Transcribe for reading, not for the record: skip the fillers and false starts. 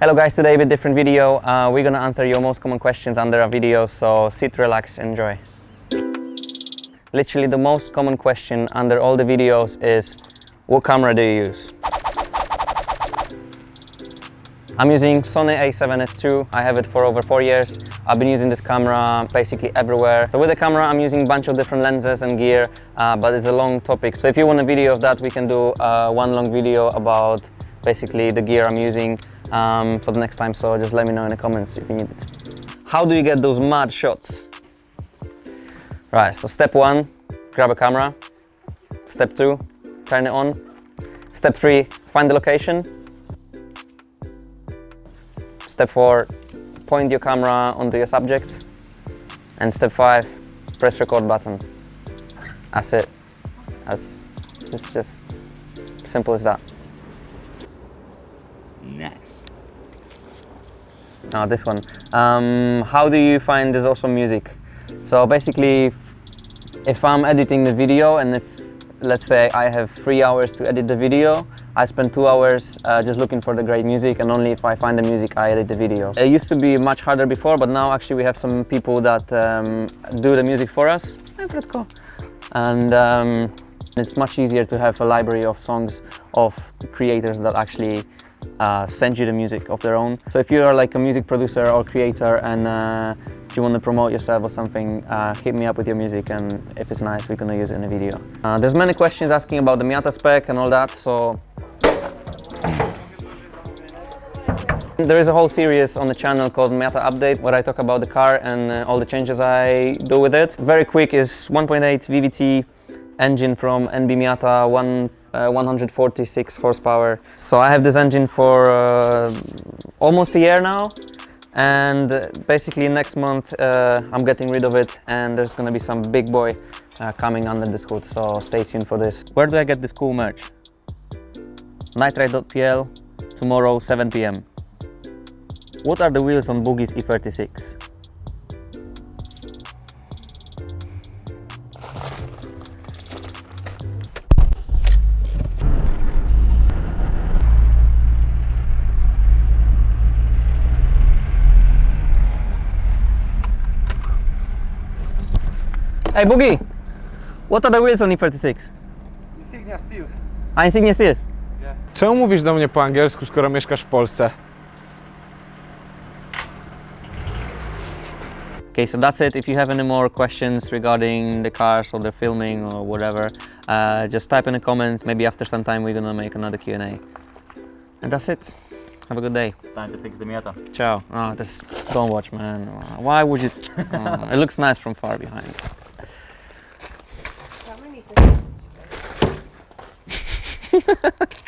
Hello guys, today with a different video. We're gonna answer your most common questions under our video, so sit, relax, enjoy. Literally the most common question under all the videos is, what camera do you use? I'm using Sony a7S II. I have it for over 4 years. I've been using this camera basically everywhere. So with the camera I'm using a bunch of different lenses and gear, but it's a long topic. So if you want a video of that, we can do one long video about basically the gear I'm using for the next time. So just let me know in the comments if you need it. How do you get those mad shots? Right, so step 1, grab a camera. Step 2, turn it on. Step 3, find the location. Step 4, point your camera onto your subject. And step 5, press record button. That's it. It's just simple as that. Nice. Now this one. How do you find this awesome music? So basically, if I'm editing the video and if, let's say, I have 3 hours to edit the video, I spend 2 hours just looking for the great music, and only if I find the music I edit the video. It used to be much harder before, but now actually we have some people that do the music for us. And it's much easier to have a library of songs of creators that actually send you the music of their own. So if you are like a music producer or creator and if you want to promote yourself or something, hit me up with your music, and if it's nice, we're gonna use it in a video. There's many questions asking about the Miata spec and all that, so there is a whole series on the channel called Miata Update where I talk about the car and all the changes I do with it. Very quick is 1.8 VVT engine from NB Miata, 146 horsepower. So I have this engine for almost a year now, and basically next month I'm getting rid of it, and there's gonna be some big boy coming under this hood, so stay tuned for this. Where do I get this cool merch? Nightride.pl, tomorrow 7 PM. What are the wheels on Boogie's E36? Hey Boogie, what are the wheels on E36? Insignia Steels. A Insignia Steels? Yeah. Czemu mówisz do mnie po angielsku, skoro mieszkasz w Polsce? Okay, so that's it. If you have any more questions regarding the cars or the filming or whatever, just type in the comments. Maybe after some time we're gonna make another Q&A. And that's it. Have a good day. Time to fix the Miata. Ciao. Oh, don't watch, man. Why would you? It looks nice from far behind. How many questions did you guys?